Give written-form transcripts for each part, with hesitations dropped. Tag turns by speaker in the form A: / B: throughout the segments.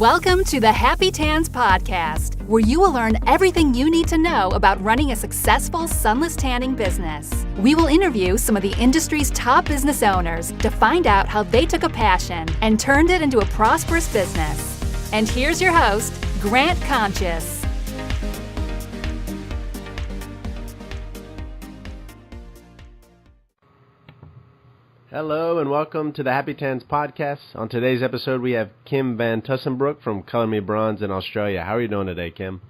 A: Welcome to the happytans podcast, where you will learn everything you need to know about running a successful sunless tanning business. We will interview some of the industry's top business owners to find out how they took a passion and turned it into a prosperous business. And here's your host, Grant Conscious.
B: Hello and welcome to the happytans podcast. On today's episode, we have Kim van Tussenbroek from Color Me Bronze in Australia. How are you doing today, Kim?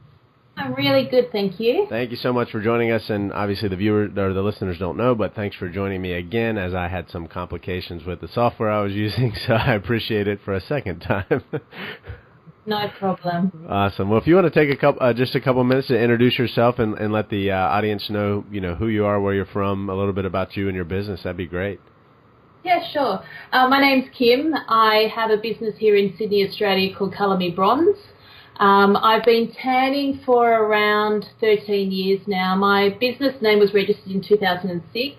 C: I'm really good, thank you.
B: Thank you so much for joining us, and obviously the viewers or the listeners don't know, but thanks for joining me again, as I had some complications with the software I was using, so I appreciate it for a second time.
C: No problem.
B: Awesome. Well, if you want to take just a couple minutes to introduce yourself and let the audience know, who you are, where you're from, a little bit about you and your business, that'd be great.
C: Yeah, sure. My name's Kim. I have a business here in Sydney, Australia called Color Me Bronze. I've been tanning for around 13 years now. My business name was registered in 2006,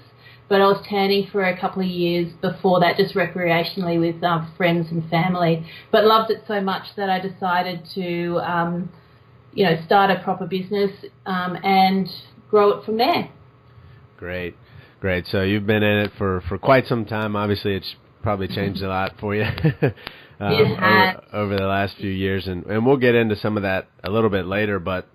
C: but I was tanning for a couple of years before that, just recreationally with friends and family, but loved it so much that I decided to, start a proper business and grow it from there.
B: Great. So you've been in it for quite some time. Obviously, it's probably changed a lot for you over the last few years, and we'll get into some of that a little bit later. But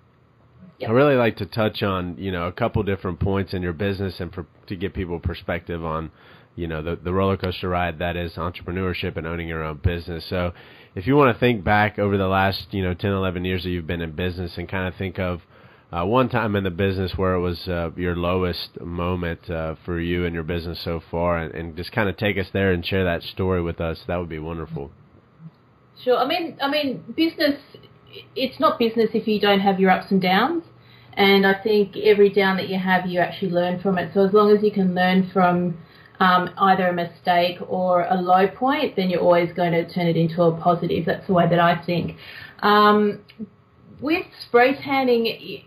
B: yep. I really like to touch on a couple different points in your business and to give people perspective on the roller coaster ride that is entrepreneurship and owning your own business. So if you want to think back over the last 10, 11 years that you've been in business and kind of think of one time in the business where it was your lowest moment for you and your business so far, and just kind of take us there and share that story with us, that would be wonderful.
C: Sure. I mean, business, it's not business if you don't have your ups and downs, and I think every down that you have, you actually learn from it. So as long as you can learn from either a mistake or a low point, then you're always going to turn it into a positive. That's the way that I think. With spray tanning,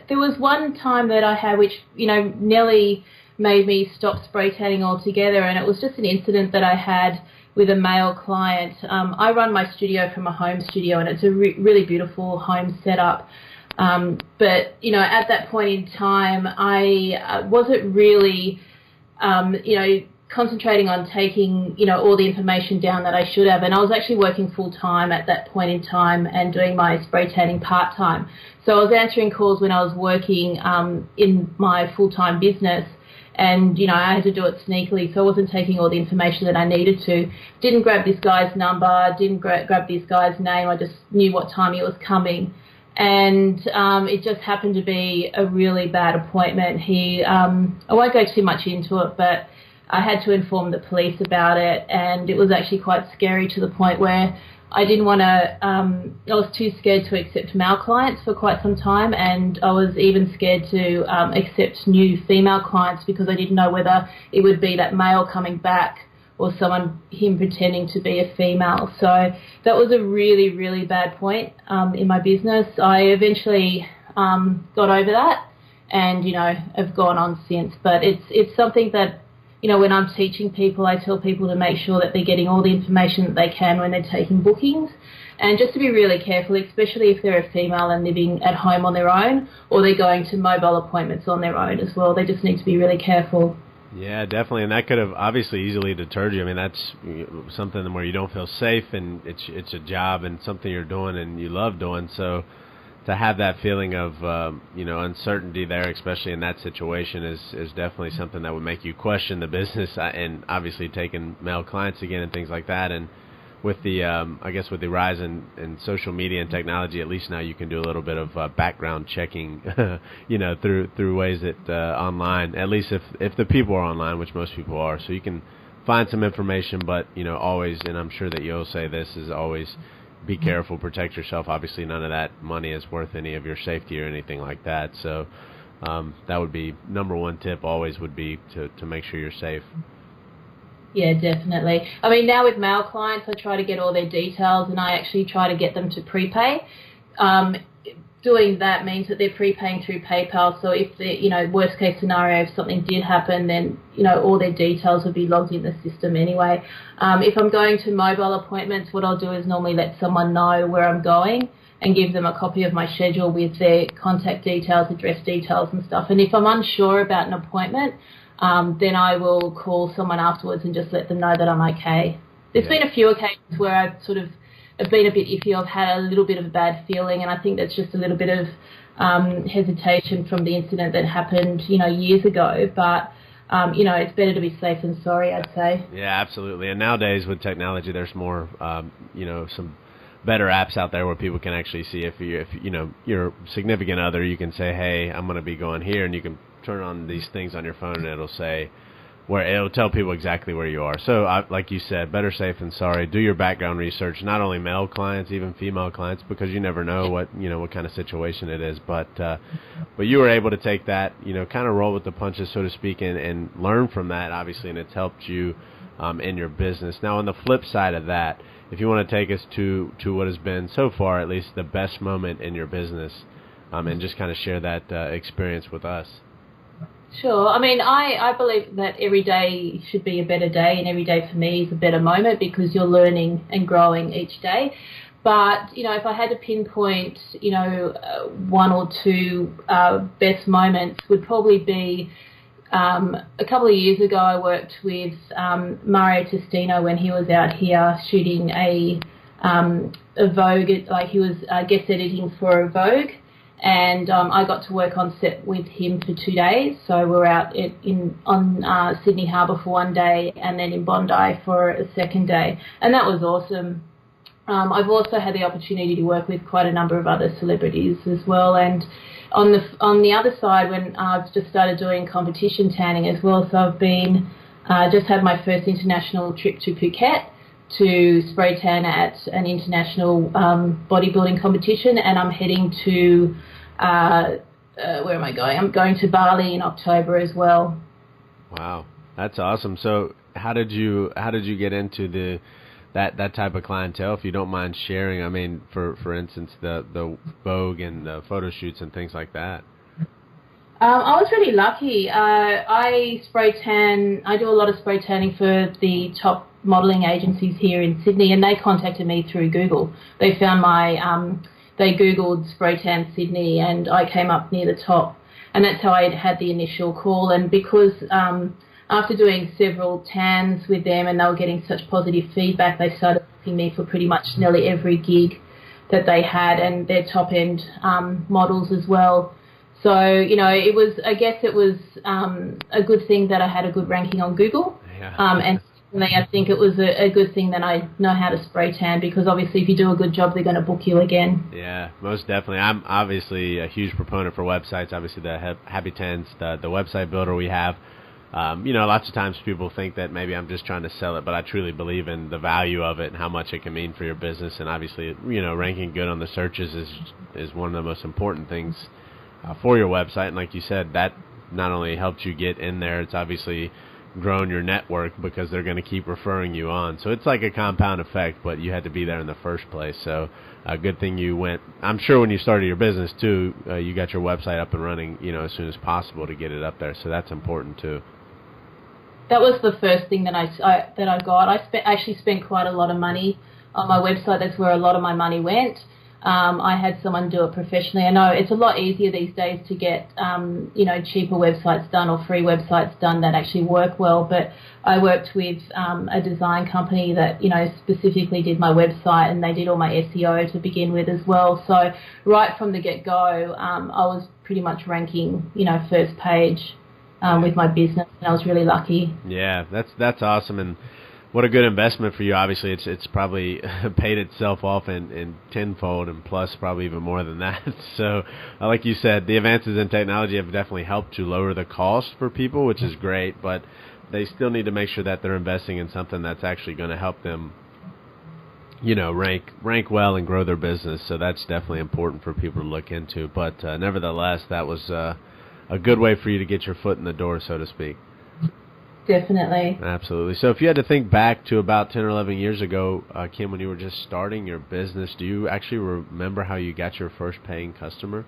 C: there was one time that I had which, nearly made me stop spray tanning altogether, and it was just an incident that I had with a male client. I run my studio from a home studio, and it's a really beautiful home setup. But, at that point in time, I wasn't really, concentrating on taking, all the information down that I should have. And I was actually working full-time at that point in time and doing my spray tanning part-time. So I was answering calls when I was working in my full-time business, and, I had to do it sneakily, so I wasn't taking all the information that I needed to. Didn't grab this guy's number, didn't grab this guy's name. I just knew what time he was coming. And it just happened to be a really bad appointment. I won't go too much into it, but I had to inform the police about it, and it was actually quite scary to the point where I didn't want to, I was too scared to accept male clients for quite some time, and I was even scared to accept new female clients because I didn't know whether it would be that male coming back or him pretending to be a female. So that was a really, really bad point in my business. I eventually got over that and, have gone on since. But it's something that, when I'm teaching people, I tell people to make sure that they're getting all the information that they can when they're taking bookings, and just to be really careful, especially if they're a female and living at home on their own, or they're going to mobile appointments on their own as well. They just need to be really careful.
B: Yeah, definitely, and that could have obviously easily deterred you. I mean, that's something where you don't feel safe, and it's a job and something you're doing and you love doing, so to have that feeling of uncertainty there, especially in that situation, is definitely something that would make you question the business, and obviously taking male clients again and things like that. And with the with the rise in social media and technology, at least now you can do a little bit of background checking through ways that online, at least if the people are online, which most people are, so you can find some information. But always, and I'm sure that you'll say this, is always be careful, protect yourself. Obviously, none of that money is worth any of your safety or anything like that. So that would be number one tip. Always would be to make sure you're safe.
C: Yeah, definitely. I mean, now with male clients, I try to get all their details, and I actually try to get them to prepay. doing that means that they're prepaying through PayPal. So if the, worst case scenario, if something did happen, then, all their details would be logged in the system anyway. If I'm going to mobile appointments, what I'll do is normally let someone know where I'm going and give them a copy of my schedule with their contact details, address details and stuff. And if I'm unsure about an appointment, then I will call someone afterwards and just let them know that I'm okay. There's been a few occasions where I've sort of been a bit iffy. I've had a little bit of a bad feeling, and I think that's just a little bit of hesitation from the incident that happened, years ago. But, it's better to be safe than sorry, I'd say.
B: Yeah, absolutely. And nowadays with technology, there's more, some better apps out there where people can actually see if your significant other, you can say, hey, I'm going to be going here, and you can turn on these things on your phone, and it'll say it'll tell people exactly where you are. So, like you said, better safe than sorry. Do your background research, not only male clients, even female clients, because you never know what kind of situation it is. But you were able to take that, kind of roll with the punches, so to speak, and learn from that, obviously, and it's helped you in your business. Now, on the flip side of that, if you want to take us to what has been so far, at least the best moment in your business, and just kind of share that experience with us.
C: Sure. I mean, I believe that every day should be a better day, and every day for me is a better moment because you're learning and growing each day. But, if I had to pinpoint, one or two best moments would probably be a couple of years ago I worked with Mario Testino when he was out here shooting a Vogue, like he was guest editing for a Vogue. And I got to work on set with him for 2 days. So we're out on Sydney Harbour for 1 day and then in Bondi for a second day. And that was awesome. I've also had the opportunity to work with quite a number of other celebrities as well. And on the other side, when I've just started doing competition tanning as well, so I've been just had my first international trip to Phuket to spray tan at an international bodybuilding competition, and I'm heading to where am I going? I'm going to Bali in October as well. Wow,
B: that's awesome. So how did you get into that type of clientele, if you don't mind sharing? I mean, for instance, the Vogue and the photo shoots and things like that.
C: I was really lucky. I spray tan. I do a lot of spray tanning for the top modelling agencies here in Sydney, and they contacted me through Google. They found they Googled spray tan Sydney, and I came up near the top, and that's how I had the initial call. And because after doing several tans with them and they were getting such positive feedback, they started booking me for pretty much nearly every gig that they had, and their top end models as well. So, it was a good thing that I had a good ranking on Google.
B: Yeah.
C: And secondly, I think it was a good thing that I know how to spray tan, because obviously if you do a good job, they're going to book you again.
B: Yeah, most definitely. I'm obviously a huge proponent for websites. Obviously, the happytans, the website builder we have. Lots of times people think that maybe I'm just trying to sell it, but I truly believe in the value of it and how much it can mean for your business. And obviously, ranking good on the searches is one of the most important things for your website. And like you said, that not only helped you get in there, it's obviously grown your network because they're going to keep referring you on. So it's like a compound effect, but you had to be there in the first place. So a good thing you went. I'm sure when you started your business too, you got your website up and running, as soon as possible to get it up there. So that's important too.
C: That was the first thing that I got. I actually spent quite a lot of money on my website. That's where a lot of my money went. I had someone do it professionally. I know it's a lot easier these days to get, cheaper websites done or free websites done that actually work well. But I worked with a design company that, specifically did my website, and they did all my SEO to begin with as well. So right from the get-go, I was pretty much ranking, first page with my business, and I was really lucky.
B: Yeah, that's awesome. And what a good investment for you. Obviously, it's probably paid itself off in tenfold and plus probably even more than that. So, like you said, the advances in technology have definitely helped to lower the cost for people, which is great, but they still need to make sure that they're investing in something that's actually going to help them, rank well and grow their business. So that's definitely important for people to look into. But nevertheless, that was a good way for you to get your foot in the door, so to speak.
C: Definitely.
B: Absolutely. So if you had to think back to about 10 or 11 years ago, Kim, when you were just starting your business, do you actually remember how you got your first paying customer?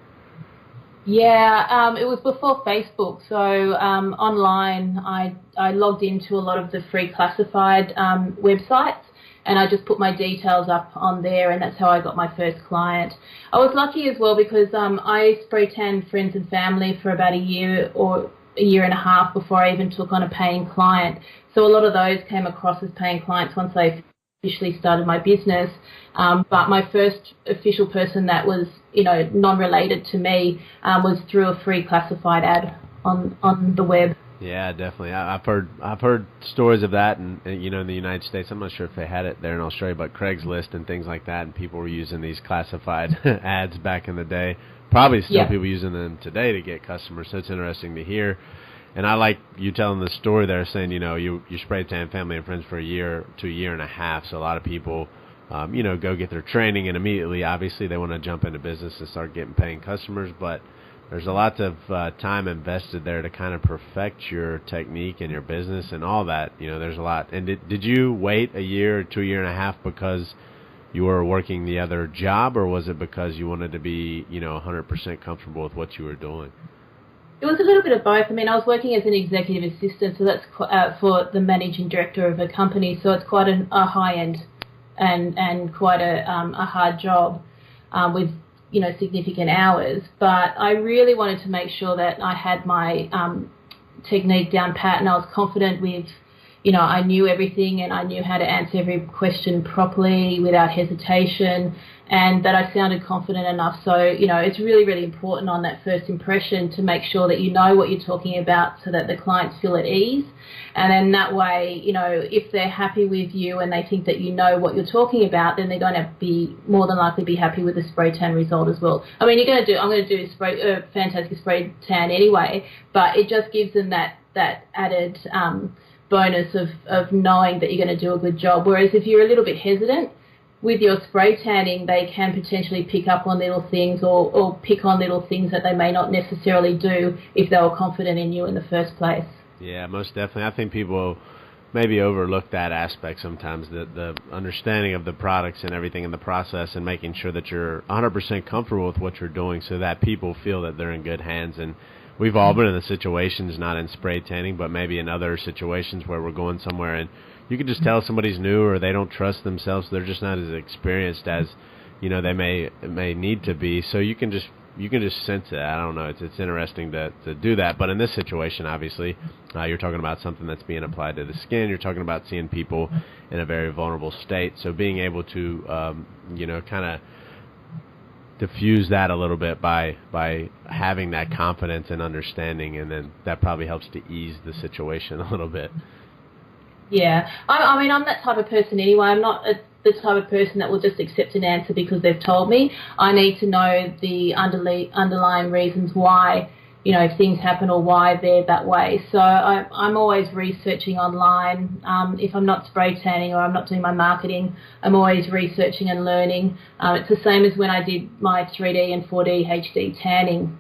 C: Yeah, it was before Facebook. So online, I logged into a lot of the free classified websites, and I just put my details up on there, and that's how I got my first client. I was lucky as well because I spray tanned friends and family for about a year or a year and a half before I even took on a paying client. So a lot of those came across as paying clients once I officially started my business. But my first official person that was, non-related to me was through a free classified ad on the web.
B: Yeah, definitely. I've heard stories of that, and in the United States. I'm not sure if they had it there in Australia, but Craigslist and things like that, and people were using these classified ads back in the day. Probably still people using them today to get customers. So it's interesting to hear. And I like you telling the story there, saying you spray tan family and friends for a year to a year and a half. So a lot of people, go get their training, and immediately, obviously, they want to jump into business and start getting paying customers, but there's a lot of time invested there to kind of perfect your technique and your business and all that. There's a lot. And did you wait a year to a year and a half because you were working the other job, or was it because you wanted to be, 100% comfortable with what you were doing?
C: It was a little bit of both. I mean, I was working as an executive assistant, so that's for the managing director of a company, so it's quite a high-end and quite a hard job with significant hours, but I really wanted to make sure that I had my technique down pat, and I was confident with, I knew everything, and I knew how to answer every question properly without hesitation, and that I sounded confident enough. So, it's really, really important on that first impression to make sure that you know what you're talking about so that the clients feel at ease. And then that way, if they're happy with you and they think that you know what you're talking about, then they're going to be more than likely be happy with the spray tan result as well. I mean, I'm going to do fantastic spray tan anyway, but it just gives them that added bonus of knowing that you're going to do a good job. Whereas if you're a little bit hesitant with your spray tanning, they can potentially pick up on little things or pick on little things that they may not necessarily do if they were confident in you in the first place.
B: Yeah, most definitely. I think people maybe overlook that aspect sometimes, the understanding of the products and everything in the process, and making sure that you're 100% comfortable with what you're doing so that people feel that they're in good hands. And we've all been in the situations, not in spray tanning, but maybe in other situations where we're going somewhere and you can just tell somebody's new or they don't trust themselves. They're just not as experienced as, they may need to be. So you can just sense it. I don't know. It's interesting to do that. But in this situation, obviously, you're talking about something that's being applied to the skin. You're talking about seeing people in a very vulnerable state. So being able to, kind of diffuse that a little bit by having that confidence and understanding, and then that probably helps to ease the situation a little bit.
C: Yeah, I mean, I'm that type of person anyway. I'm not the type of person that will just accept an answer because they've told me. I need to know the underlying reasons why, things happen or why they're that way. So I'm always researching online. If I'm not spray tanning or I'm not doing my marketing, I'm always researching and learning. It's the same as when I did my 3D and 4D HD tanning.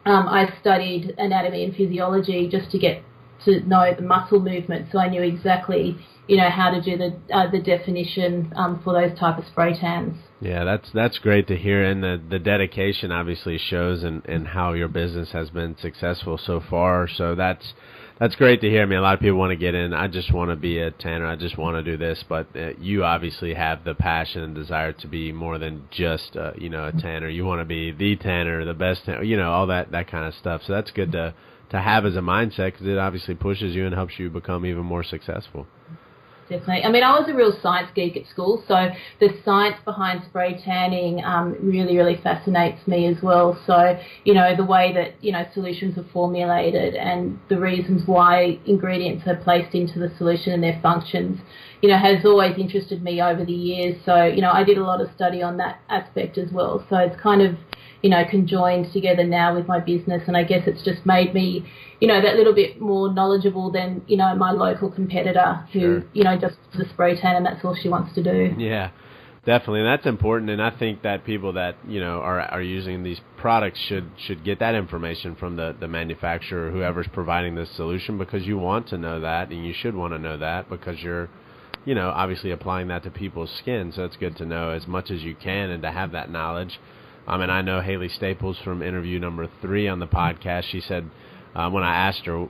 C: I studied anatomy and physiology just to get to know the muscle movement, so I knew exactly, how to do the definition for those type of spray tans.
B: Yeah, that's great to hear, and the dedication obviously shows in how your business has been successful so far. So that's great to hear. I mean, a lot of people want to get in. I just want to be a tanner. I just want to do this, but you obviously have the passion and desire to be more than just a tanner. You want to be the tanner, the best tanner, all that kind of stuff. So that's good to have as a mindset, because it obviously pushes you and helps you become even more successful.
C: Definitely. I mean, I was a real science geek at school, so the science behind spray tanning really, really fascinates me as well. So, the way that, solutions are formulated and the reasons why ingredients are placed into the solution and their functions, has always interested me over the years. So, I did a lot of study on that aspect as well. So it's kind of, conjoined together now with my business, and I guess it's just made me, that little bit more knowledgeable than, my local competitor who,
B: Sure.
C: Just the spray tan and that's all she wants to do.
B: Yeah. Definitely, and that's important. And I think that people that are using these products should get that information from the manufacturer or whoever's providing the solution, because you want to know that, and you should want to know that, because you're obviously applying that to people's skin. So it's good to know as much as you can and to have that knowledge. And I know Haley Staples from interview number 3 on the podcast. She said when I asked her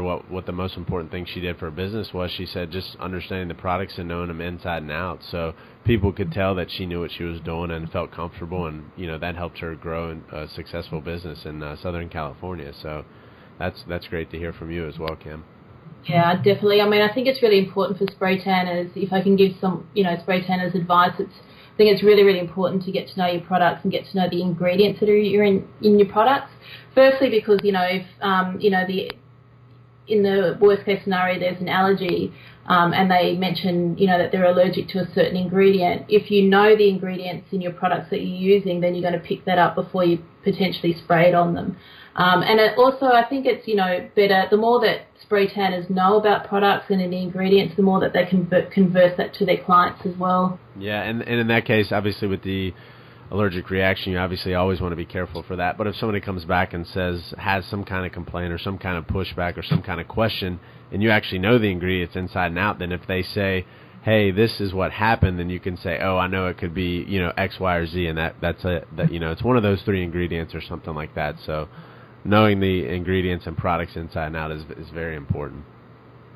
B: what the most important thing she did for her business was, she said just understanding the products and knowing them inside and out, so people could tell that she knew what she was doing and felt comfortable, and that helped her grow a successful business in Southern California. So that's great to hear from you as well, Kim.
C: Yeah, definitely. I mean, I think it's really important for spray tanners. If I can give some spray tanners advice, I think it's really, really important to get to know your products and get to know the ingredients that are in your products. Firstly, because if in the worst case scenario there's an allergy, and they mention that they're allergic to a certain ingredient. If you know the ingredients in your products that you're using, then you're going to pick that up before you potentially spray it on them. And also, I think it's better the more that spray tanners know about products and the ingredients, the more that they can converse that to their clients as well.
B: Yeah, and in that case, obviously with the allergic reaction, you obviously always want to be careful for that. But if somebody comes back and has some kind of complaint or some kind of pushback or some kind of question, and you actually know the ingredients inside and out, then if they say, hey, this is what happened, then you can say, oh, I know it could be X, Y, or Z, and that's it's one of those 3 ingredients or something like that. So knowing the ingredients and products inside and out is very important.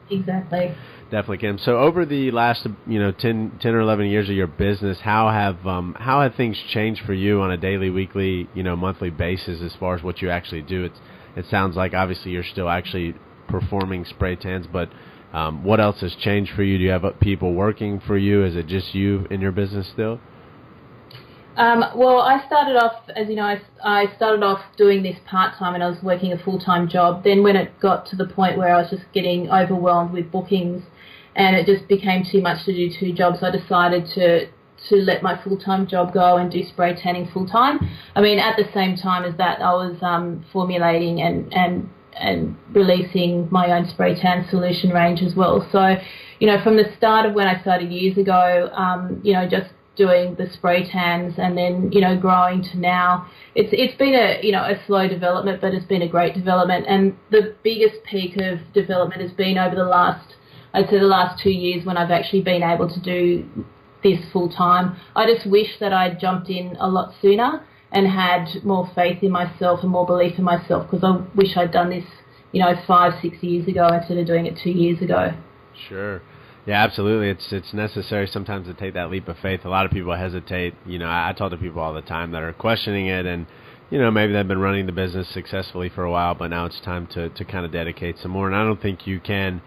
C: Exactly.
B: Definitely, Kim. So over the last 10 or 11 years of your business, how have things changed for you on a daily, weekly, monthly basis as far as what you actually do? It sounds like obviously you're still actually performing spray tans, but what else has changed for you? Do you have people working for you? Is it just you in your business still?
C: Well, I started off, as you know, I started off doing this part-time and I was working a full-time job. Then when it got to the point where I was just getting overwhelmed with bookings and it just became too much to do 2 jobs, I decided to let my full-time job go and do spray tanning full-time. I mean, at the same time as that, I was formulating and releasing my own spray tan solution range as well. So, from the start of when I started years ago, just doing the spray tans and then growing to now, it's been a slow development, but it's been a great development. And the biggest peak of development has been over the last 2 years when I've actually been able to do this full time. I just wish that I'd jumped in a lot sooner and had more faith in myself and more belief in myself, because I wish I'd done this 5-6 years ago instead of doing it 2 years ago.
B: Sure. Yeah, absolutely. It's necessary sometimes to take that leap of faith. A lot of people hesitate. I talk to people all the time that are questioning it, and maybe they've been running the business successfully for a while, but now it's time to kind of dedicate some more. And I don't think you can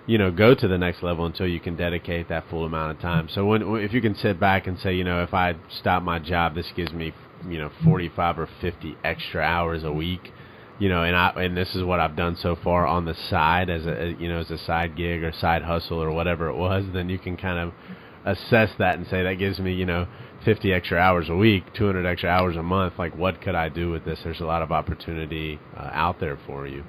B: go to the next level until you can dedicate that full amount of time. So if you can sit back and say, if I stop my job, this gives me 45 or 50 extra hours a week. And this is what I've done so far on the side as a side gig or side hustle or whatever it was, then you can kind of assess that and say that gives me, 50 extra hours a week, 200 extra hours a month. Like, what could I do with this? There's a lot of opportunity out there for you.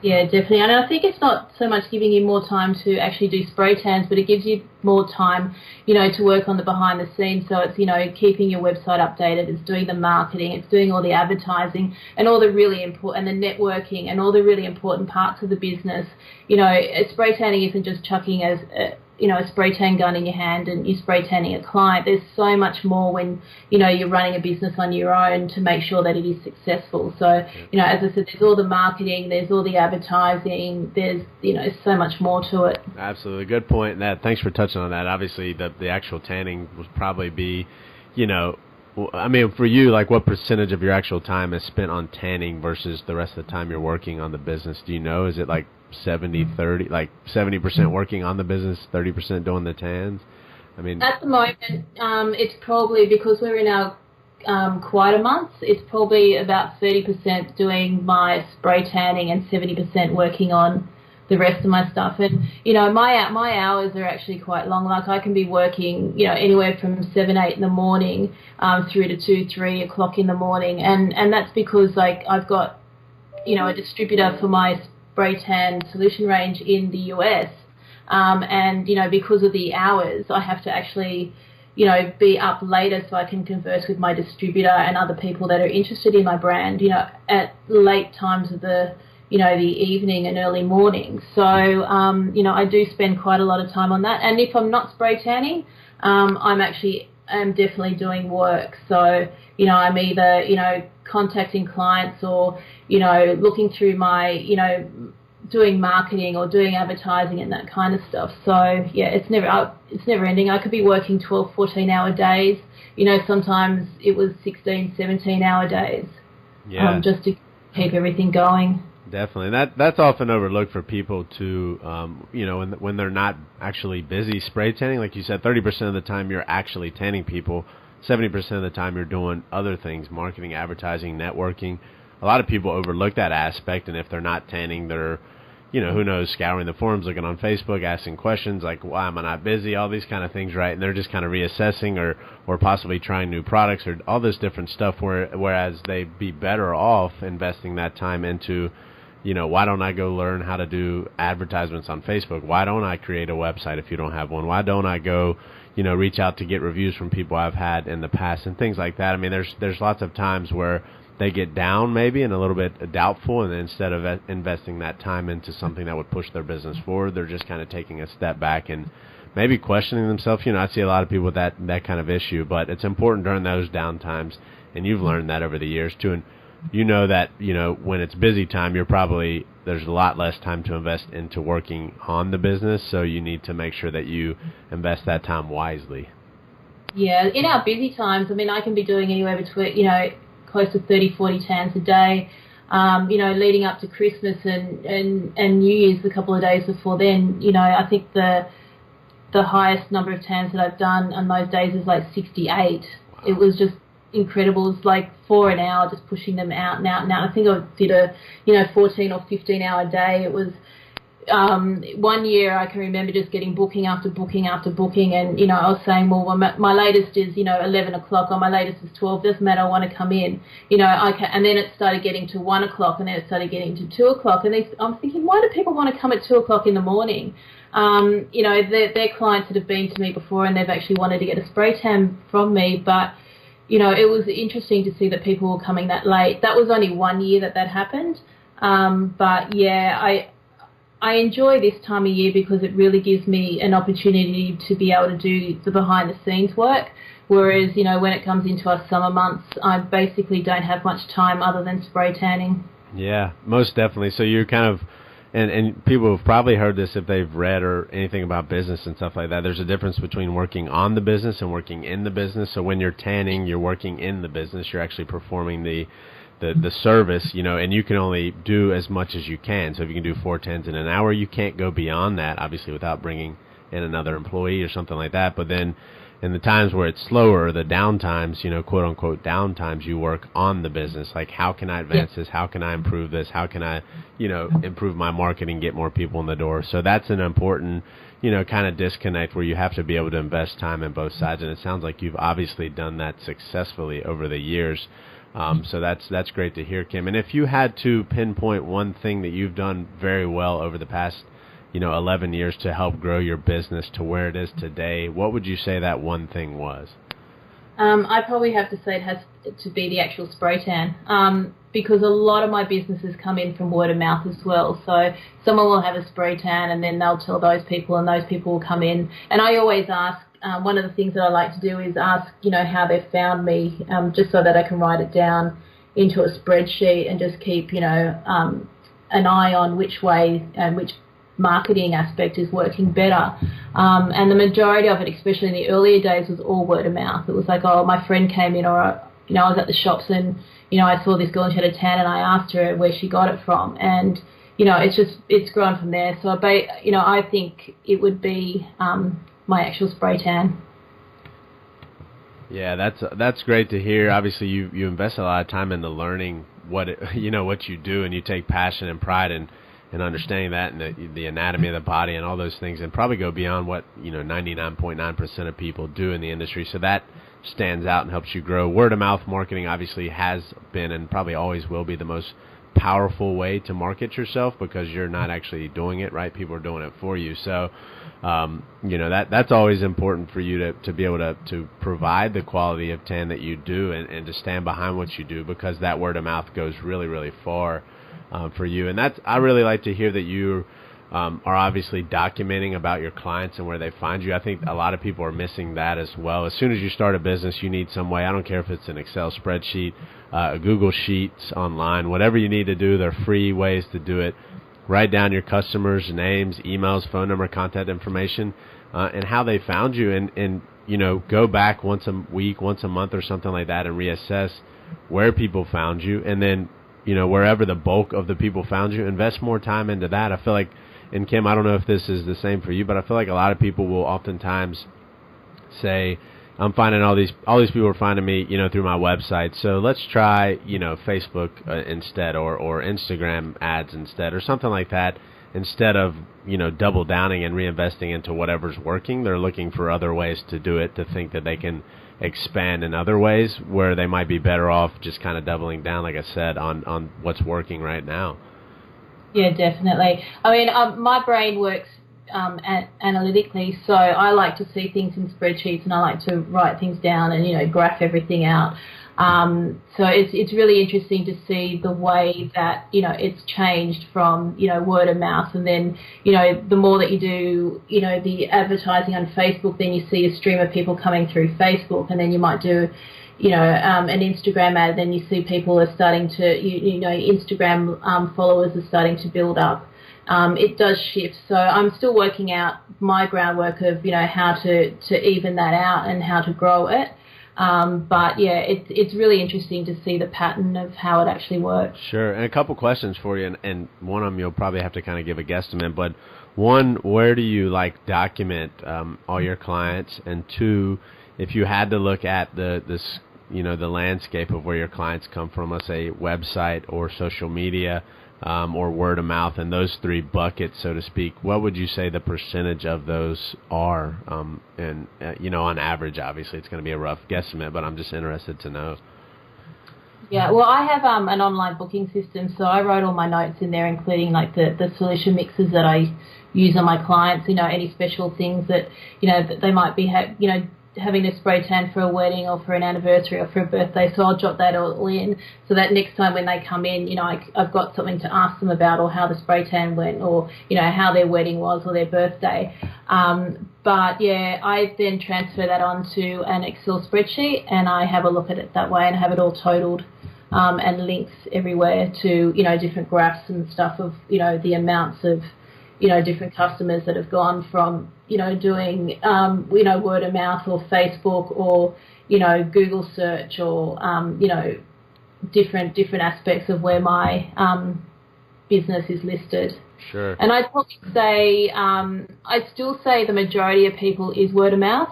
C: Yeah, definitely. And I think it's not so much giving you more time to actually do spray tans, but it gives you more time, to work on the behind the scenes. So it's, keeping your website updated, it's doing the marketing, it's doing all the advertising and all the really important, and the networking and all the really important parts of the business. Spray tanning isn't just chucking a spray tan gun in your hand and you're spray tanning a client. There's so much more when, you're running a business on your own to make sure that it is successful. So, as I said, there's all the marketing, there's all the advertising, there's, so much more to it.
B: Absolutely. Good point. Thanks for touching on that. Obviously, the actual tanning would probably be, for you, like, what percentage of your actual time is spent on tanning versus the rest of the time you're working on the business? Do you know? Is it like 70-30, like 70% working on the business, 30% doing the tans? I mean, at the moment,
C: it's probably, because we're in our quieter months, it's probably about 30% doing my spray tanning and 70% working on the rest of my stuff. And my hours are actually quite long. Like, I can be working anywhere from 7-8 in the morning through to 2-3 o'clock in the morning, and that's because, like, I've got a distributor for my spray tan solution range in the US, And, because of the hours, I have to actually, be up later so I can converse with my distributor and other people that are interested in my brand, at late times of the evening and early morning. So, I do spend quite a lot of time on that. And if I'm not spray tanning, I'm definitely doing work. So, I'm either, contacting clients or, looking through my, doing marketing or doing advertising and that kind of stuff. So, yeah, it's never ending. I could be working 12, 14-hour days. Sometimes it was 16, 17-hour days.
B: Yeah.
C: Just to keep everything going.
B: Definitely. That's often overlooked for people to, when they're not actually busy spray tanning. Like you said, 30% of the time you're actually tanning people. 70% of the time you're doing other things, marketing, advertising, networking. A lot of people overlook that aspect, and if they're not tanning, they're, who knows, scouring the forums, looking on Facebook, asking questions like, why am I not busy, all these kind of things, right? And they're just kind of reassessing or possibly trying new products or all this different stuff, whereas they'd be better off investing that time into, why don't I go learn how to do advertisements on Facebook? Why don't I create a website if you don't have one? Why don't I go, reach out to get reviews from people I've had in the past and things like that? I mean, there's lots of times where they get down maybe and a little bit doubtful, and instead of investing that time into something that would push their business forward, they're just kind of taking a step back and maybe questioning themselves. I see a lot of people with that kind of issue, but it's important during those down times, and you've learned that over the years too. And that, when it's busy time, there's a lot less time to invest into working on the business, so you need to make sure that you invest that time wisely. Yeah,
C: in our busy times, I can be doing anywhere between, close to 30, 40 tans a day, leading up to Christmas and New Year's a couple of days before then. I think the highest number of tans that I've done on those days is like 68. Wow. It was just incredible. It was like 4 an hour, just pushing them out and out and out. I think I did a 14 or 15 hour day. It was 1 year I can remember just getting booking after booking after booking, and I was saying, well, my latest is 11 o'clock, or my latest is 12, doesn't matter, I want to come in, and then it started getting to 1 o'clock, and then it started getting to 2 o'clock, and I'm thinking, why do people want to come at 2 o'clock in the morning? They're clients that have been to me before, and they've actually wanted to get a spray tan from me, but it was interesting to see that people were coming that late. That was only 1 year that happened. But yeah, I enjoy this time of year because it really gives me an opportunity to be able to do the behind the scenes work. Whereas, when it comes into our summer months, I basically don't have much time other than spray tanning. Yeah,
B: most definitely. So you're kind of, and people have probably heard this if they've read or anything about business and stuff like that. There's a difference between working on the business and working in the business. So when you're tanning, you're working in the business. You're actually performing the service, and you can only do as much as you can. So if you can do 4 tans in an hour, you can't go beyond that, obviously, without bringing in another employee or something like that. But then in the times where it's slower, the down times, quote unquote down times, you work on the business. Like, how can I advance this? How can I improve this? How can I, improve my marketing, get more people in the door? So that's an important, kind of disconnect where you have to be able to invest time in both sides. And it sounds like you've obviously done that successfully over the years. So that's great to hear, Kim. And if you had to pinpoint one thing that you've done very well over the past, 11 years to help grow your business to where it is today, what would you say that one thing was?
C: I probably have to say it has to be the actual spray tan, because a lot of my businesses come in from word of mouth as well. So someone will have a spray tan and then they'll tell those people, and those people will come in. And I always ask, one of the things that I like to do is ask, how they've found me, just so that I can write it down into a spreadsheet and just keep, an eye on which way and which marketing aspect is working better. And the majority of it, especially in the earlier days, was all word of mouth. It was like, oh, my friend came in, or, I was at the shops and, I saw this girl and she had a tan and I asked her where she got it from. And, it's grown from there. So, I think it would be my actual spray tan.
B: Yeah, that's great to hear. Obviously, you invest a lot of time into learning what you do, and you take passion and pride in understanding that, and the anatomy of the body and all those things, and probably go beyond what 99.9% of people do in the industry. So that stands out and helps you grow. Word of mouth marketing obviously has been and probably always will be the most powerful way to market yourself because you're not actually doing it, right? People are doing it for you. So, that's always important for you to be able to provide the quality of tan that you do and to stand behind what you do, because that word of mouth goes really, really far for you. And I really like to hear that you are obviously documenting about your clients and where they find you. I think a lot of people are missing that as well. As soon as you start a business, you need some way. I don't care if it's an Excel spreadsheet, a Google Sheets online, whatever you need to do. There are free ways to do it. Write down your customers' names, emails, phone number, contact information, and how they found you, and go back once a week, once a month or something like that and reassess where people found you. And then, wherever the bulk of the people found you, invest more time into that. I feel like, and Kim, I don't know if this is the same for you, but I feel like a lot of people will oftentimes say, I'm finding all these people are finding me, through my website. So let's try, Facebook instead, or Instagram ads instead, or something like that. Instead of, double downing and reinvesting into whatever's working, they're looking for other ways to do it, to think that they can expand in other ways where they might be better off just kind of doubling down, like I said, on what's working right now.
C: Yeah, definitely. I mean, my brain works analytically, so I like to see things in spreadsheets, and I like to write things down and graph everything out. So it's really interesting to see the way that it's changed from word of mouth, and then the more that you do the advertising on Facebook, then you see a stream of people coming through Facebook, and then you might do an Instagram ad, then you see people are starting to, Instagram followers are starting to build up. It does shift. So I'm still working out my groundwork of, how to even that out and how to grow it. But yeah, it's really interesting to see the pattern of how it actually works.
B: Sure. And a couple questions for you, and one of them you'll probably have to kind of give a guesstimate, but one, where do you document all your clients? And two, if you had to look at the landscape of where your clients come from, let's say website or social media, or word of mouth, and those three buckets, so to speak, what would you say the percentage of those are? And on average, obviously, it's going to be a rough guesstimate, but I'm just interested to know.
C: Yeah, well, I have an online booking system, so I wrote all my notes in there, including the solution mixes that I use on my clients. Any special things that that they might be having a spray tan for a wedding or for an anniversary or for a birthday, so I'll jot that all in, so that next time when they come in, I've got something to ask them about, or how the spray tan went, or how their wedding was or their birthday. But yeah, I then transfer that onto an Excel spreadsheet, and I have a look at it that way and have it all totaled, and links everywhere to different graphs and stuff of the amounts of different customers that have gone from doing word of mouth or Facebook or Google search, or different aspects of where my business is listed.
B: Sure.
C: And I'd probably say I'd still say the majority of people is word of mouth,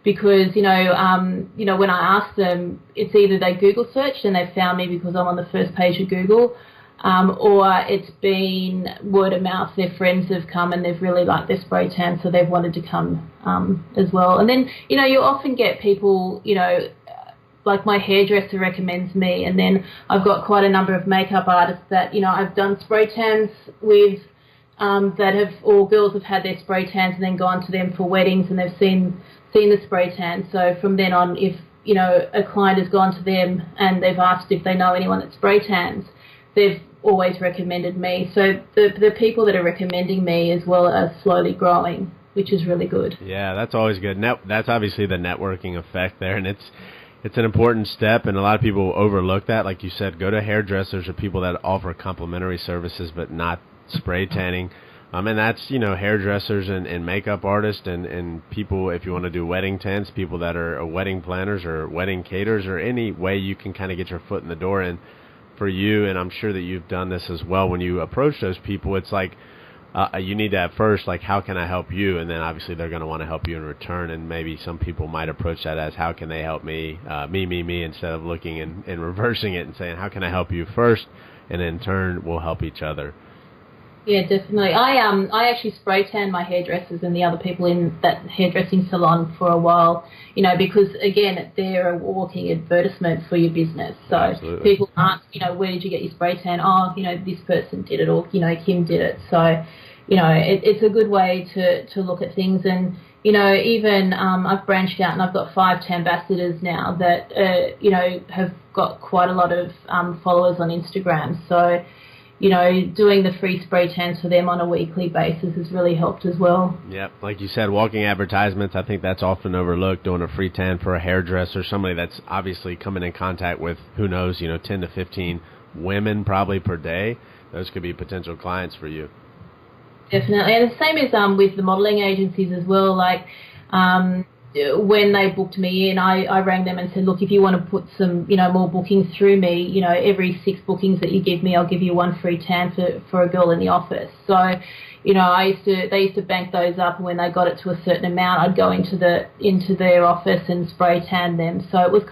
C: because when I ask them, it's either they Google searched and they found me because I'm on the first page of Google, or it's been word of mouth. Their friends have come and they've really liked their spray tan, so they've wanted to come as well. And then, you often get people, like my hairdresser recommends me, and then I've got quite a number of makeup artists that, I've done spray tans with, that have, or girls have had their spray tans and then gone to them for weddings, and they've seen the spray tan. So from then on, if, a client has gone to them and they've asked if they know anyone that spray tans, they've always recommended me. So the people that are recommending me as well are slowly growing, which is really good.
B: Yeah, that's always good. That's obviously the networking effect there, and it's an important step, and a lot of people overlook that. Like you said, go to hairdressers or people that offer complimentary services but not spray tanning. And that's, hairdressers and makeup artists and people, if you want to do wedding tans, people that are wedding planners or wedding caterers, or any way you can kind of get your foot in the door. And for you, and I'm sure that you've done this as well, when you approach those people, it's like you need to at first, how can I help you? And then obviously they're going to want to help you in return, and maybe some people might approach that as, how can they help me, me, instead of looking and reversing it and saying, how can I help you first? And in turn, we'll help each other.
C: Yeah, definitely. I actually spray tan my hairdressers and the other people in that hairdressing salon for a while, because again, they're a walking advertisement for your business. So
B: Absolutely.
C: people ask, where did you get your spray tan? Oh, this person did it, or Kim did it. So, it's a good way to look at things. And even I've branched out and I've got 5 ambassadors now that have got quite a lot of followers on Instagram. So, doing the free spray tans for them on a weekly basis has really helped as well.
B: Yep, like you said, walking advertisements, I think that's often overlooked, doing a free tan for a hairdresser, somebody that's obviously coming in contact with, who knows, 10 to 15 women probably per day. Those could be potential clients for you.
C: Definitely, and the same as with the modelling agencies as well, like when they booked me in, I rang them and said, look, if you want to put some, more bookings through me, every 6 bookings that you give me, I'll give you 1 free tan for a girl in the office. So, they used to bank those up, and when they got it to a certain amount, I'd go into their office and spray tan them. So it was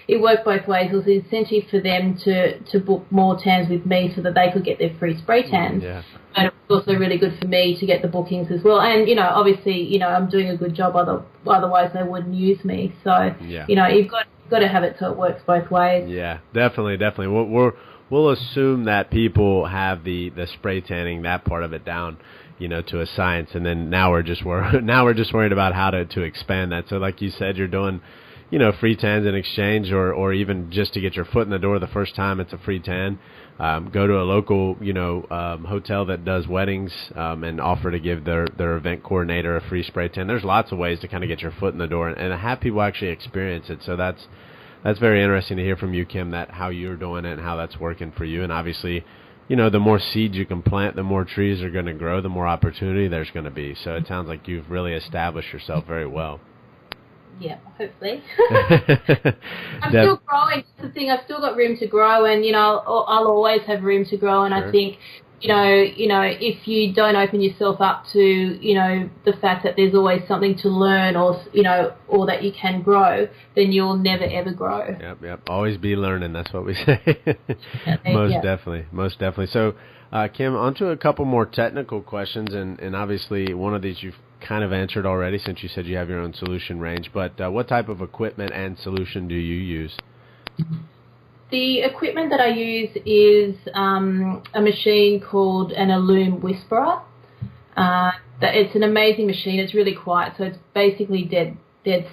C: it worked both ways. It was an incentive for them to book more tans with me so that they could get their free spray tans.
B: Yeah.
C: But it was also really good for me to get the bookings as well. And, obviously, I'm doing a good job, otherwise they wouldn't use me. So,
B: Yeah.
C: You've got to have it so it works both ways.
B: Yeah, definitely. We'll assume that people have the spray tanning, that part of it down, to a science, and then now we're just worried about how to expand that. So like you said, you're doing, free tans in exchange, or even just to get your foot in the door the first time, it's a free tan. Go to a local, hotel that does weddings, and offer to give their event coordinator a free spray tan. There's lots of ways to kind of get your foot in the door and have people actually experience it. So that's very interesting to hear from you, Kim, that how you're doing it and how that's working for you. And obviously, the more seeds you can plant, the more trees are going to grow, the more opportunity there's going to be. So it sounds like you've really established yourself very well.
C: Yeah, hopefully. I'm still growing. That's the thing. I've still got room to grow, and I'll always have room to grow. And sure. I think if you don't open yourself up to the fact that there's always something to learn, or that you can grow, then you'll never ever grow.
B: Yep. Always be learning. That's what we say. Most definitely. So, Kim, on to a couple more technical questions, and obviously one of these you've kind of answered already since you said you have your own solution range, but what type of equipment and solution do you use?
C: The equipment that I use is a machine called an Illume Whisperer. It's an amazing machine. It's really quiet, so it's basically dead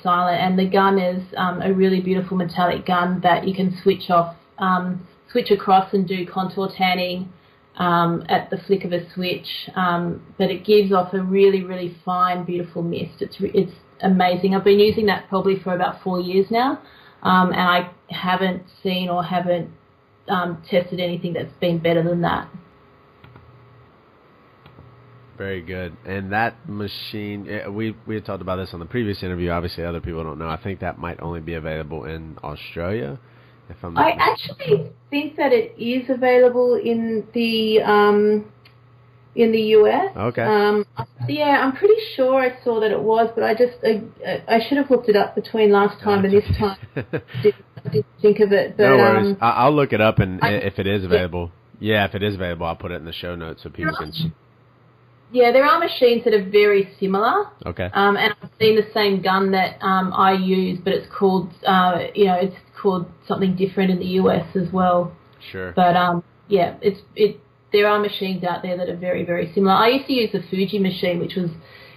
C: silent, and the gun is a really beautiful metallic gun that you can switch across and do contour tanning at the flick of a switch, but it gives off a really, really fine, beautiful mist. It's amazing. I've been using that probably for about 4 years now, and I haven't seen or haven't tested anything that's been better than that.
B: Very good. And that machine, we had talked about this on the previous interview. Obviously, other people don't know. I think that might only be available in Australia.
C: I actually think that it is available in the US.
B: Okay.
C: I'm pretty sure I saw that it was, but I should have looked it up between last time and this time. Didn't think of it. But,
B: no worries. I'll look it up, and if it is available, if it is available, I'll put it in the show notes so people can.
C: Yeah, there are machines that are very similar.
B: Okay.
C: And I've seen the same gun that I use, but it's called it's called something different in the US as well.
B: Sure.
C: But there are machines out there that are very, very similar. I used to use the Fuji machine, which was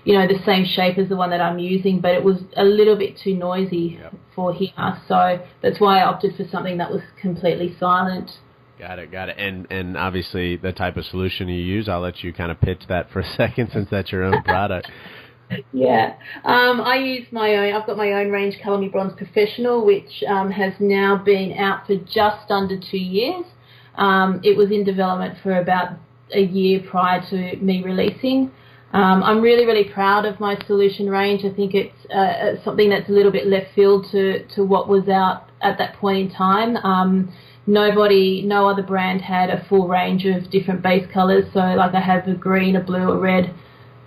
C: the same shape as the one that I'm using, but it was a little bit too noisy for here. So that's why I opted for something that was completely silent.
B: Got it. And obviously the type of solution you use, I'll let you kind of pitch that for a second since that's your own product.
C: Yeah. I use my own. I've got my own range, Colour Me Bronze Professional, which has now been out for just under 2 years. It was in development for about a year prior to me releasing. I'm really, really proud of my solution range. I think it's something that's a little bit left field to what was out at that point in time. No other brand had a full range of different base colours. So like I have a green, a blue, a red,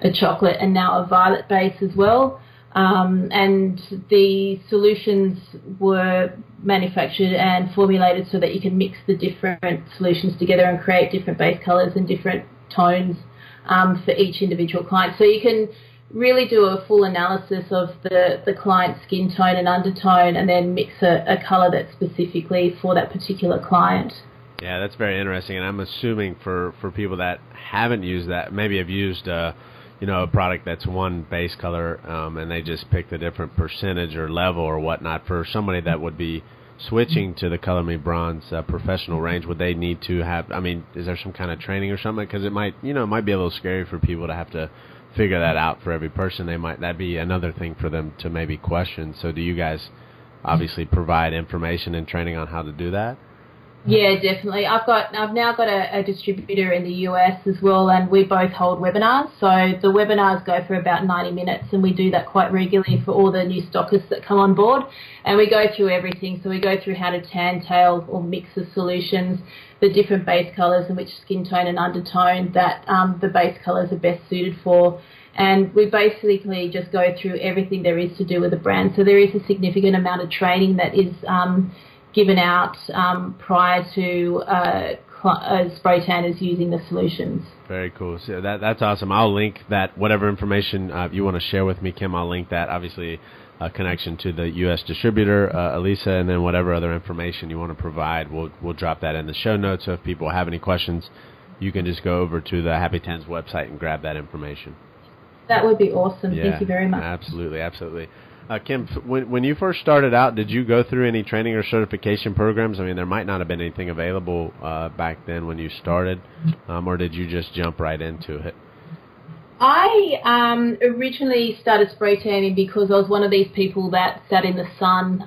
C: a chocolate, and now a violet base as well. And the solutions were manufactured and formulated so that you can mix the different solutions together and create different base colours and different tones for each individual client. So you can really do a full analysis of the client's skin tone and undertone, and then mix a colour that's specifically for that particular client.
B: Yeah, that's very interesting, and I'm assuming for people that haven't used that, maybe have used a product that's one base color, and they just picked a different percentage or level or whatnot. For somebody that would be switching to the Color Me Bronze professional range, would they need to have, is there some kind of training or something? Because it might be a little scary for people to have to figure that out for every person. That'd be another thing for them to maybe question. So do you guys obviously provide information and training on how to do that?
C: Yeah, definitely. I've now got a distributor in the US as well, and we both hold webinars. So the webinars go for about 90 minutes, and we do that quite regularly for all the new stockists that come on board. And we go through everything. So we go through how to tan, tail, or mix the solutions, the different base colours and which skin tone and undertone that the base colours are best suited for. And we basically just go through everything there is to do with the brand. So there is a significant amount of training that is given out prior to spray tanners using the solutions.
B: Very cool. So that's awesome. I'll link that, whatever information you want to share with me, Kim. I'll link that, obviously, a connection to the U.S. distributor, Elisa, and then whatever other information you want to provide, we'll drop that in the show notes. So if people have any questions, you can just go over to the happytans website and grab that information.
C: That would be awesome.
B: Yeah,
C: thank you very much.
B: Absolutely, absolutely. Kim, when you first started out, did you go through any training or certification programs? There might not have been anything available back then when you started, or did you just jump right into it?
C: I originally started spray tanning because I was one of these people that sat in the sun,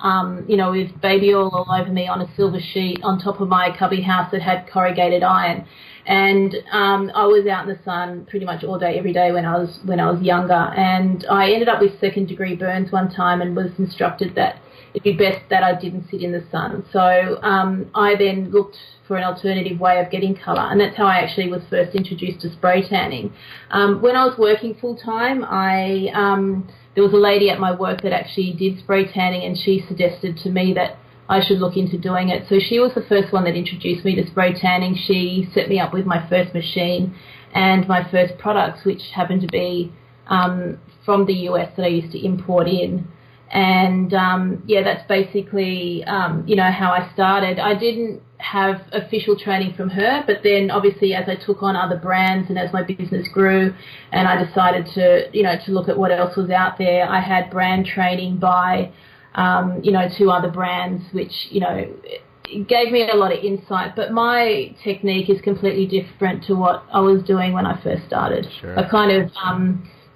C: with baby oil all over me on a silver sheet on top of my cubby house that had corrugated iron. And I was out in the sun pretty much all day, every day when I was younger. And I ended up with second-degree burns one time and was instructed that it'd be best that I didn't sit in the sun. So I then looked for an alternative way of getting colour, and that's how I actually was first introduced to spray tanning. When I was working full-time, there was a lady at my work that actually did spray tanning, and she suggested to me that I should look into doing it. So she was the first one that introduced me to spray tanning. She set me up with my first machine and my first products, which happened to be from the US that I used to import in. And that's basically how I started. I didn't have official training from her, but then obviously as I took on other brands and as my business grew and I decided to look at what else was out there, I had brand training by 2 other brands, which it gave me a lot of insight. But my technique is completely different to what I was doing when I first started.
B: Sure.
C: I kind of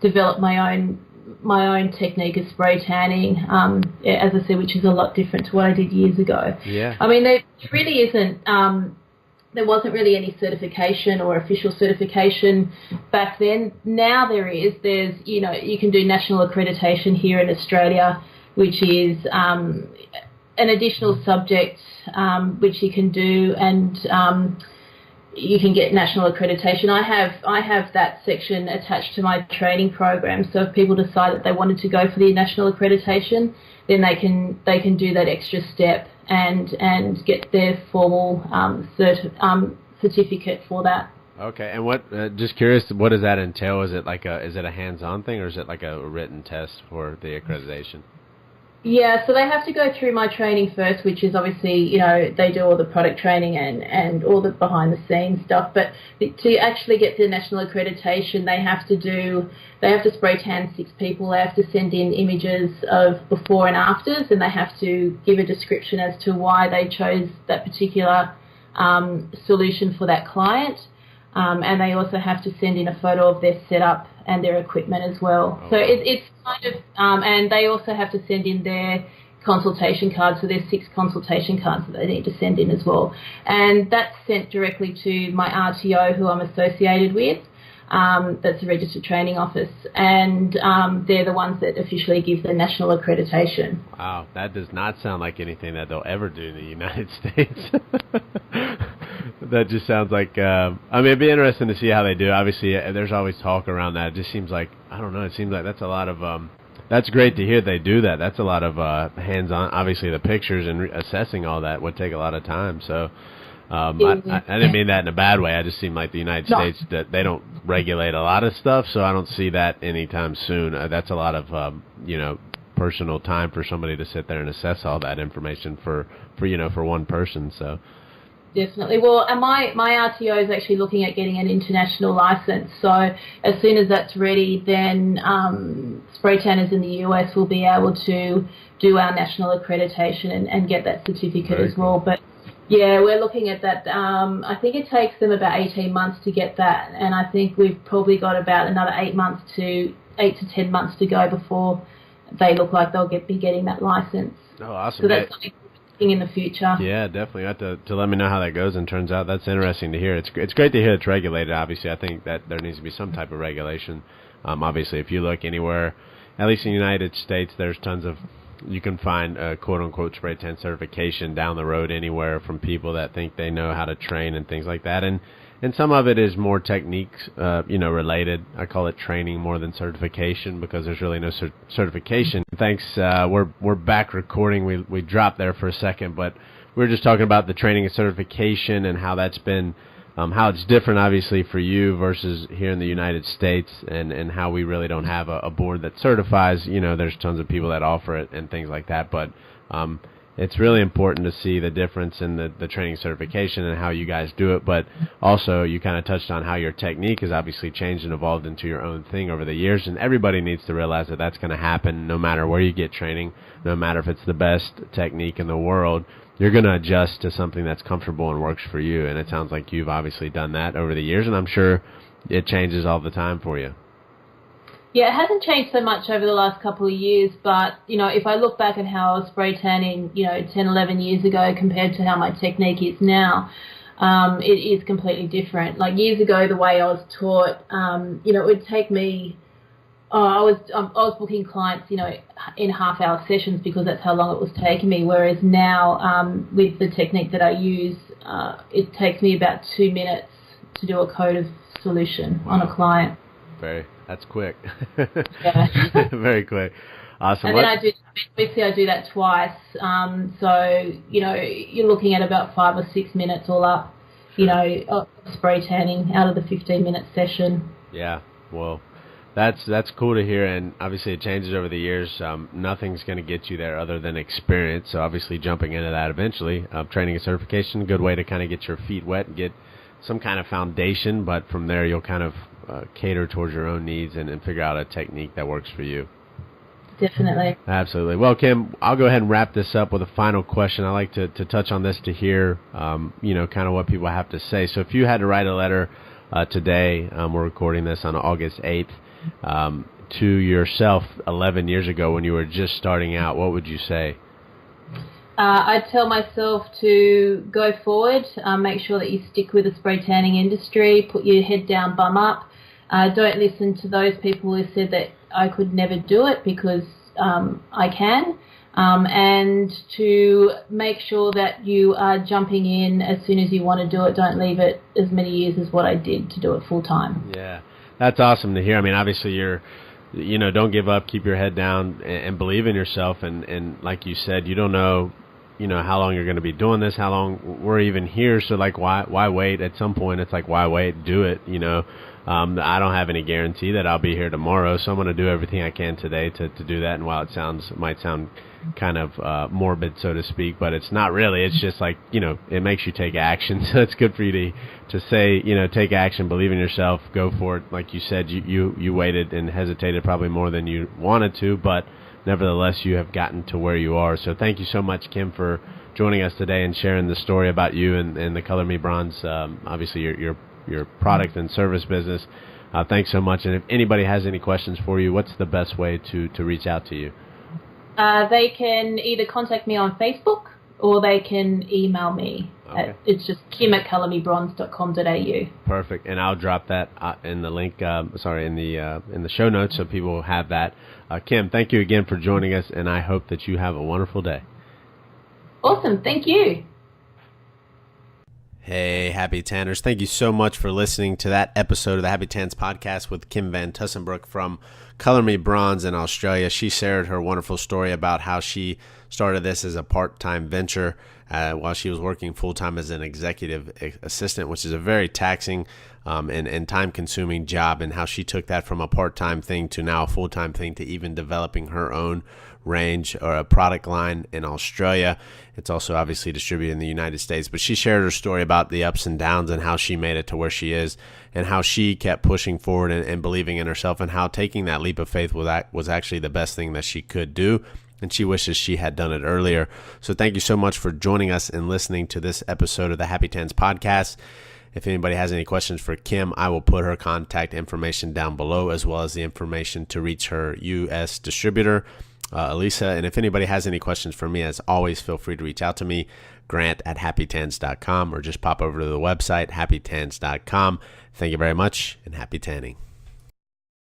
C: developed my own technique of spray tanning, as I said, which is a lot different to what I did years ago.
B: Yeah.
C: There really isn't. There wasn't really any certification or official certification back then. Now there is. There's you can do national accreditation here in Australia, which is an additional subject which you can do, and you can get national accreditation. I have that section attached to my training program. So if people decide that they wanted to go for the national accreditation, then they can do that extra step and get their formal certificate for that.
B: Okay, and what? Just curious, what does that entail? Is it a hands-on thing, or is it like a written test for the accreditation?
C: Yeah, so they have to go through my training first, which is obviously, they do all the product training and all the behind-the-scenes stuff. But to actually get the national accreditation, they have to spray tan 6 people. They have to send in images of before and afters, and they have to give a description as to why they chose that particular solution for that client. And they also have to send in a photo of their setup and their equipment as well.
B: Oh,
C: so
B: wow.
C: it's kind of, and they also have to send in their consultation cards. So there's 6 consultation cards that they need to send in as well. And that's sent directly to my RTO, who I'm associated with. That's a registered training office, and they're the ones that officially give the national accreditation.
B: Wow, that does not sound like anything that they'll ever do in the United States. That just sounds like, it'd be interesting to see how they do. Obviously, there's always talk around that. It just seems like, I don't know, it seems like that's a lot of, that's great to hear they do that. That's a lot of hands-on. Obviously, the pictures and assessing all that would take a lot of time. So I didn't mean that in a bad way. I just seem like the United States, that they don't regulate a lot of stuff, so I don't see that anytime soon. That's a lot of personal time for somebody to sit there and assess all that information for one person. So
C: definitely. Well, and my RTO is actually looking at getting an international license. So as soon as that's ready, then spray tanners in the US will be able to do our national accreditation and get that certificate as well. But yeah, we're looking at that. I think it takes them about 18 months to get that, and I think we've probably got about another 8 to 10 months to go before they look like they'll be getting that license.
B: Oh, awesome.
C: So that's something in the future.
B: Yeah, definitely. You have to let me know how that goes and turns out. That's interesting to hear. It's great to hear it's regulated, obviously. I think that there needs to be some type of regulation. Obviously, if you look anywhere, at least in the United States, there's tons of, you can find a quote-unquote spray tan certification down the road anywhere from people that think they know how to train and things like that. And some of it is more techniques, related. I call it training more than certification because there's really no certification. Thanks. We're back recording. We dropped there for a second, but we were just talking about the training and certification and how that's been, how it's different, obviously, for you versus here in the United States, and how we really don't have a board that certifies. There's tons of people that offer it and things like that, but it's really important to see the difference in the training certification and how you guys do it, but also you kind of touched on how your technique has obviously changed and evolved into your own thing over the years, and everybody needs to realize that that's going to happen no matter where you get training, no matter if it's the best technique in the world. You're going to adjust to something that's comfortable and works for you, and it sounds like you've obviously done that over the years, and I'm sure it changes all the time for you.
C: Yeah, it hasn't changed so much over the last couple of years, but, if I look back at how I was spray tanning, 10, 11 years ago compared to how my technique is now, it is completely different. Like years ago, the way I was taught, it would take me, I was booking clients, in half-hour sessions because that's how long it was taking me, whereas now with the technique that I use, it takes me about 2 minutes to do a coated solution on a client.
B: That's quick.
C: Yeah.
B: Very quick. Awesome.
C: And then I do that twice. So, you're looking at about 5 or 6 minutes all up, of spray tanning out of the 15-minute session. Yeah.
B: Well, that's cool to hear, and obviously it changes over the years. Nothing's going to get you there other than experience. So obviously jumping into that eventually, training and certification, a good way to kind of get your feet wet and get some kind of foundation, but from there you'll kind of cater towards your own needs and figure out a technique that works for you.
C: Definitely.
B: Absolutely. Well, Kim, I'll go ahead and wrap this up with a final question. I like to touch on this to hear, kind of what people have to say. So if you had to write a letter today, we're recording this on August 8th, to yourself 11 years ago when you were just starting out, what would you say?
C: I'd tell myself to go forward, make sure that you stick with the spray tanning industry, put your head down, bum up. Don't listen to those people who said that I could never do it, because I can. And to make sure that you are jumping in as soon as you want to do it. Don't leave it as many years as what I did to do it full time.
B: Yeah, that's awesome to hear. I mean, obviously don't give up, keep your head down, and believe in yourself. And like you said, you don't know, how long you're going to be doing this, how long we're even here. So like, why wait? At some point, it's like, why wait? Do it, I don't have any guarantee that I'll be here tomorrow, so I'm going to do everything I can today to do that. And while it might sound kind of morbid, so to speak, but it's not really. It's just like, it makes you take action. So it's good for you to say, take action, believe in yourself, go for it. Like you said, you waited and hesitated probably more than you wanted to, but nevertheless, you have gotten to where you are. So thank you so much, Kim, for joining us today and sharing the story about you and the Color Me Bronze, obviously your product and service business. Thanks so much. And if anybody has any questions for you, what's the best way to reach out to you?
C: They can either contact me on Facebook or they can email me. Okay. It's just kim@colormebronze.com.au. Perfect.
B: And I'll drop that in the link, in the show notes, so people will have that. Kim, thank you again for joining us, and I hope that you have a wonderful day.
C: Awesome. Thank you.
B: Hey, Happy Tanners. Thank you so much for listening to that episode of the Happy Tans podcast with Kim Van Tussenbroek from Color Me Bronze in Australia. She shared her wonderful story about how she started this as a part-time venture while she was working full-time as an executive assistant, which is a very taxing and time-consuming job, and how she took that from a part-time thing to now a full-time thing to even developing her own range or a product line in Australia. It's also obviously distributed in the United States, but she shared her story about the ups and downs and how she made it to where she is, and how she kept pushing forward and believing in herself, and how taking that leap of faith was actually the best thing that she could do. And she wishes she had done it earlier. So thank you so much for joining us and listening to this episode of the Happy Tans podcast. If anybody has any questions for Kim, I will put her contact information down below, as well as the information to reach her U.S. distributor, Elisa. And if anybody has any questions for me, as always, feel free to reach out to me, grant@happytans.com, or just pop over to the website, happytans.com. Thank you very much, and happy tanning.